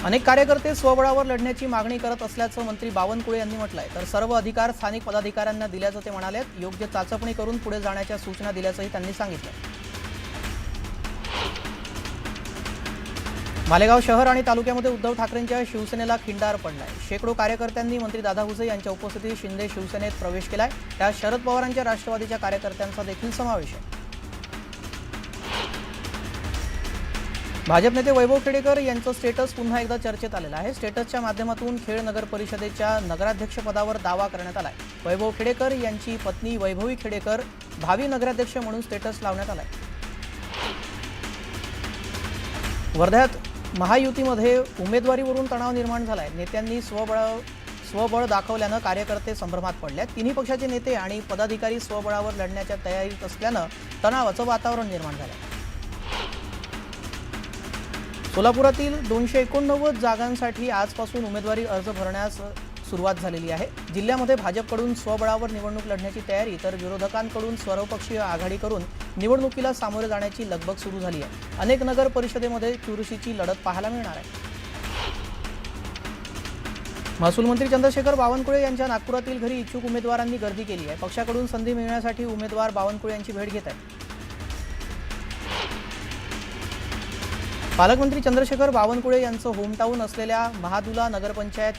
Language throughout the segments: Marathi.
अनेक कार्यकर्ते स्वबळावर लढण्याची मागणी करत असल्याचं मंत्री बावनकुळे यांनी म्हटलंय। तर सर्व अधिकार स्थानिक पदाधिकाऱ्यांना दिल्याचं ते म्हणाले। योग्य चाचपणी करून पुढे जाण्याच्या सूचना दिल्याचंही त्यांनी सांगितलं। मालेगाव शहर आणि तालुक्यामध्ये उद्धव ठाकरेंच्या शिवसेनेला खिंडार पडलाय। शेकडो कार्यकर्त्यांनी मंत्री दादा भुसे यांच्या उपस्थितीत शिंदे शिवसेनेत प्रवेश केलाय। त्यात शरद पवारांच्या राष्ट्रवादीच्या कार्यकर्त्यांचा देखील समावेश आहे। भाजप नेते वैभव खेडेकर यांचं स्टेटस पुन्हा एकदा चर्चेत आलेलं आहे। स्टेटसच्या माध्यमातून खेड नगर परिषदेच्या नगराध्यक्षपदावर दावा करण्यात आलाय। वैभव खेडेकर यांची पत्नी वैभवी खेडेकर भावी नगराध्यक्ष म्हणून स्टेटस लावण्यात आलाय। वर्ध्यात महायुतीमध्ये उमेदवारीवरून तणाव निर्माण झालाय। नेत्यांनी स्वबळ दाखवल्यानं कार्यकर्ते संभ्रमात पडले। तिन्ही पक्षाचे नेते आणि पदाधिकारी स्वबळावर लढण्याच्या तयारीत असल्यानं तणावाचं वातावरण निर्माण झालंय। सोलापुरातील 289 जागांसाठी आजपासून उमेदवारी अर्ज भरण्यास सुरुवात झालेली आहे। जिल्ह्यामध्ये भाजपकडून स्वबळावर निवडणूक लढण्याची तयारी तर विरोधकांकडून सर्वपक्षीय आघाडी करून निवडणुकीला सामोरे जाण्याची लगबग सुरू झाली आहे। अनेक नगर परिषदेमध्ये चुरशीची लढत पाहायला मिळणार आहे। महसूल मंत्री चंद्रशेखर बावनकुळे यांच्या नागपुरातील घरी इच्छुक उमेदवारांनी गर्दी केली आहे। पक्षाकडून संधी मिळण्यासाठी उमेदवार बावनकुळे यांची भेट घेत आहेत। पालकमंत्री चंद्रशेखर बावनकुळे यांचं होमटाऊन असलेल्या महादुला नगरपंचायत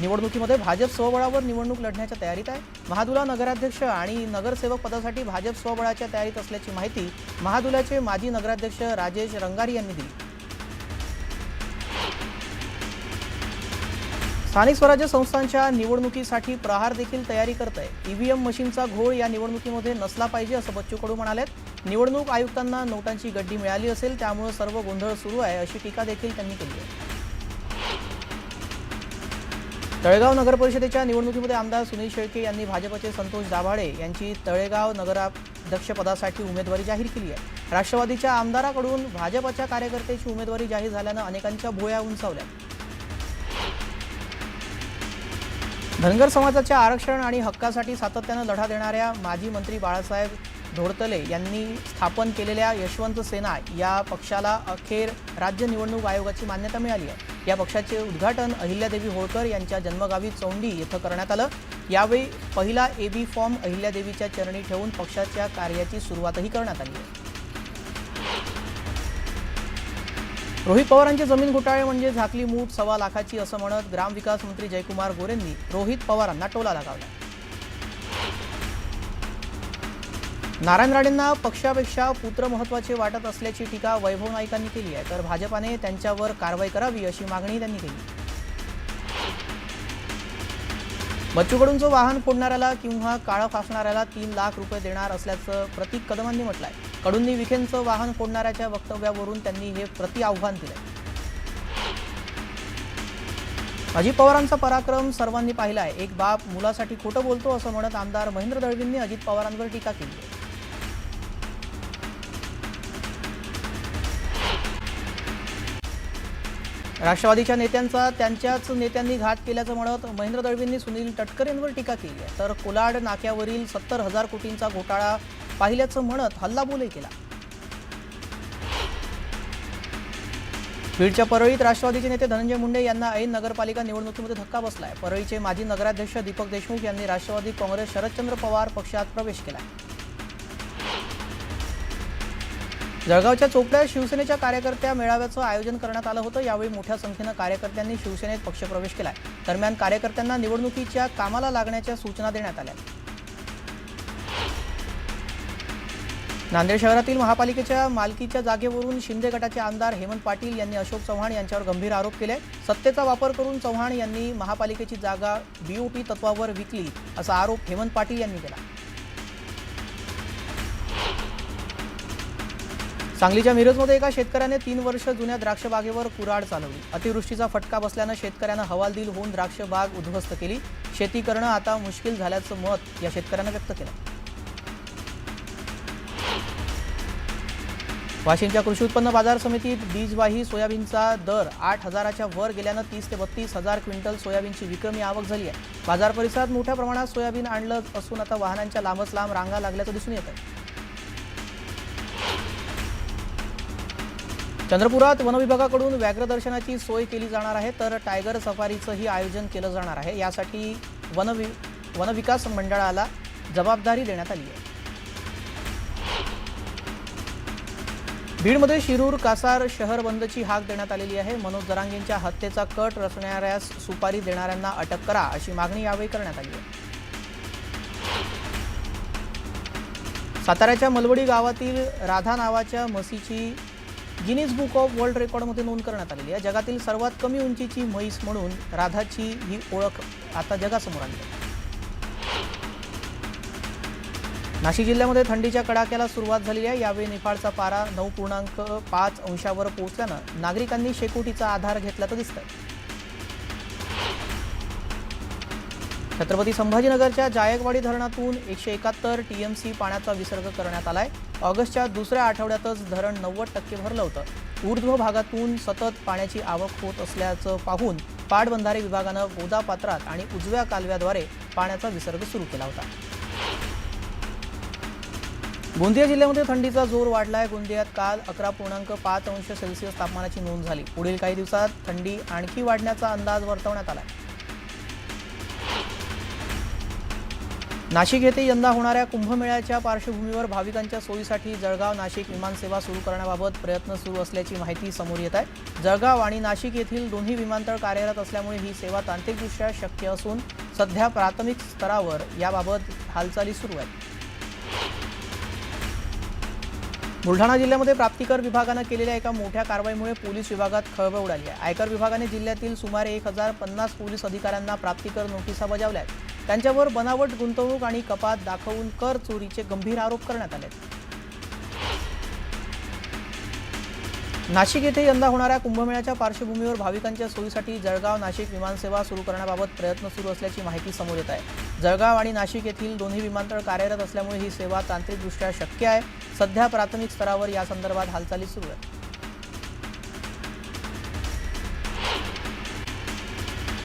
निवडणुकीमध्ये भाजप स्वबळावर निवडणूक लढण्याच्या तयारीत आहे। महादुला नगराध्यक्ष आणि नगरसेवक पदासाठी भाजप स्वबळाच्या तयारीत असल्याची माहिती महादुल्याचे माजी नगराध्यक्ष राजेश रंगारी यांनी दिली। स्थानिक स्वराज्य संस्थांच्या निवडणुकीसाठी प्रहार देखील तयारी करत आहे। ईव्हीएम मशीनचा घोळ या निवडणुकीमध्ये नसला पाहिजे असं बच्चू कडू म्हणाले। निवडणूक आयुक्तांना नोटांची गड्डी मिळाली असेल, त्यामुळे सर्व गोंधळ सुरू आहे अशी टीका देखील त्यांनी केली आहे। तळेगाव नगर परिषदेच्या निवडणुकीमध्ये आमदार सुनील शेळके यांनी भाजपचे संतोष दाभाडे यांची तळेगाव नगराध्यक्षपदासाठी उमेदवारी जाहीर केली आहे। राष्ट्रवादीच्या आमदाराकडून भाजपच्या कार्यकर्त्याची उमेदवारी जाहीर झाल्यानं अनेकांच्या भुवया उंचावल्या। धनगर समाजाच्या आरक्षण आणि हक्कासाठी सातत्यानं लढा देणाऱ्या माजी मंत्री बाळासाहेब धोडतले यांनी स्थापन केलेल्या यशवंत सेना या पक्षाला अखेर राज्य निवडणूक आयोगाची मान्यता मिळाली आहे। या पक्षाचे उद्घाटन अहिल्यादेवी होळकर यांच्या जन्मगावी चौंडी येथे करण्यात आलं। यावेळी पहिला एबी फॉर्म अहिल्यादेवीच्या चरणी ठेवून पक्षाच्या कार्याची सुरुवातही करण्यात आली आहे। रोहित पवारांचे जमीन घोटाळे म्हणजे झाकली मूठ 1.25 लाखाची असं म्हणत ग्रामविकास मंत्री जयकुमार गोरेंनी रोहित पवारांना टोला लगावला। नारायण राणेंना पक्षापेक्षा पुत्र महत्त्वाचे वाटत असल्याची टीका वैभव नाईकांनी केली आहे। तर भाजपाने त्यांच्यावर कारवाई करावी अशी मागणी त्यांनी केली। बच्चू कडूंचं वाहन फोडणाऱ्याला किंवा काळं फासणाऱ्याला 3 लाख रुपये देणार असल्याचं प्रतीक कदमांनी म्हटलंय। कडूंनी विखेंचं वाहन फोडणाऱ्याच्या वक्तव्यावरून त्यांनी हे प्रति आव्हान दिलंय। अजित पवारांचा पराक्रम सर्वांनी पाहिला आहे। एक बाप मुलासाठी खोटं बोलतो असं म्हणत आमदार महेंद्र दळवींनी अजित पवारांवर टीका केली आहे। राष्ट्रवादीच्या नेत्यांचा त्यांच्याच नेत्यांनी घात केल्याचं म्हणत महेंद्र दळवींनी सुनील तटकरेंवर टीका केली आहे। तर कोलाड नाक्यावरील 70,000 कोटींचा घोटाळा पाहिल्याचं म्हणत हल्लाबोलही केला। बीडच्या परळीत राष्ट्रवादीचे नेते धनंजय मुंडे यांना ऐन नगरपालिका निवडणुकीमध्ये धक्का बसलाय। परळीचे माजी नगराध्यक्ष दीपक देशमुख यांनी राष्ट्रवादी काँग्रेस शरदचंद्र पवार पक्षात प्रवेश केला। जळगावच्या चोपड्यात शिवसेनेच्या कार्यकर्त्या मेळाव्याचं आयोजन करण्यात आलं होतं। यावेळी मोठ्या संख्येनं कार्यकर्त्यांनी शिवसेनेत पक्षप्रवेश केलाय। दरम्यान कार्यकर्त्यांना निवडणुकीच्या कामाला लागण्याच्या सूचना देण्यात आल्या। नांदेड शहरातील महापालिकेच्या मालकीच्या जागेवरून शिंदे गटाचे आमदार हेमंत पाटील यांनी अशोक चव्हाण यांच्यावर गंभीर आरोप केले। सत्तेचा वापर करून चव्हाण यांनी महापालिकेची जागा बीओटी तत्वावर विकली असा आरोप हेमंत पाटील यांनी केला। सांगलीच्या मिरजमध्ये एका शेतकऱ्याने 3 वर्ष जुन्या द्राक्ष बागेवर कुऱ्हाड चालवली। अतिवृष्टीचा फटका बसल्यानं शेतकऱ्यानं हवालदिल होऊन द्राक्ष बाग उद्ध्वस्त केली। शेती करणं आता मुश्किल झाल्याचं मत या शेतकऱ्यानं व्यक्त केलं। वाशिमच्या कृषी उत्पन्न बाजार समितीत बीजवाही सोयाबीनचा दर 8,000च्या वर गेल्यानं 30 ते 32,000 क्विंटल सोयाबीनची विक्रमी आवक झाली आहे। बाजार परिसरात मोठ्या प्रमाणात सोयाबीन आणलं असून आता वाहनांच्या लांबच लांब रांगा लागल्याचं दिसून येत आहे। चंद्रपुरात वनविभागाकडून व्याघ्र दर्शनाची सोय केली जाणार आहे, तर टायगर सफारीचंही आयोजन केलं जाणार आहे। यासाठी वनविकास मंडळाला जबाबदारी देण्यात आली आहे। बीडमध्ये शिरूर कासार शहर बंदची हाक देण्यात आलेली आहे। मनोज जरांगेंच्या हत्येचा कट रचणाऱ्यास सुपारी देणाऱ्यांना अटक करा अशी मागणी यावेळी करण्यात आली आहे। साताऱ्याच्या मलवडी गावातील राधा नावाच्या म्हशीची गिनीज बुक ऑफ वर्ल्ड रेकॉर्डमध्ये नोंद करण्यात आलेली आहे। जगातील सर्वात कमी उंचीची म्हैस म्हणून राधाची ही ओळख आता जगासमोर आली आहे। नाशिक जिल्ह्यामध्ये थंडीच्या कडाक्याला सुरुवात झाली आहे। यावेळी निफाडचा पारा 9.5 अंशावर पोहोचल्यानं नागरिकांनी शेकोटीचा आधार घेतल्याचं दिसतंय। छत्रपती संभाजीनगरच्या जायकवाडी धरणातून 171 टीएमसी पाण्याचा विसर्ग करण्यात आलाय। ऑगस्टच्या दुसऱ्या आठवड्यातच धरण 90% भरलं होतं। ऊर्ध्व भागातून सतत पाण्याची आवक होत असल्याचं पाहून पाटबंधारे विभागानं गोदा पात्रात आणि उजव्या कालव्याद्वारे पाण्याचा विसर्ग सुरू केला होता। गोंदिया जिल्ह्यामध्ये थंडीचा जोर वाढलाय। गोंदियात काल 11.5 अंश सेल्सिअस तापमानाची नोंद झाली। पुढील काही दिवसात थंडी आणखी वाढण्याचा अंदाज वर्तवण्यात आलाय। नाशिक येथे यंदा होणाऱ्या कुंभमेळ्याच्या पार्श्वभूमीवर भाविकांच्या सोयीसाठी जळगाव नाशिक विमानसेवा सुरू करण्याबाबत प्रयत्न सुरू असल्याची माहिती समोर येत आहे। जळगाव आणि नाशिक येथील दोन्ही विमानतळ कार्यरत असल्यामुळे ही सेवा तांत्रिकदृष्ट्या शक्य असून सध्या प्राथमिक स्तरावर याबाबत हालचाली सुरू आहेत। बुलढाणा जिल्ह्यामध्ये प्राप्तिकर विभागानं केलेल्या एका मोठ्या कारवाईमुळे पोलीस विभागात खळबळ उडाली आहे। आयकर विभागाने जिल्ह्यातील सुमारे 1050 पोलीस अधिकाऱ्यांना प्राप्तिकर नोटिसा बजावल्या आहेत। त्यांच्यावर बनावट गुंतवणूक आणि कपात दाखवून कर चोरीचे गंभीर आरोप करण्यात आले। नाशिक येथे यंदा होणाऱ्या कुंभमेळ्याच्या पार्श्वभूमीवर भाविकांच्या सोयीसाठी जळगाव नाशिक विमानसेवा सुरू करण्याबाबत प्रयत्न सुरू असल्याची माहिती समोर येत आहे। जळगाव आणि नाशिक येथील दोन्ही विमानतळ कार्यरत असल्यामुळे ही सेवा तांत्रिकदृष्ट्या शक्य आहे। सध्या प्राथमिक स्तरावर या संदर्भात हालचाली सुरू आहेत।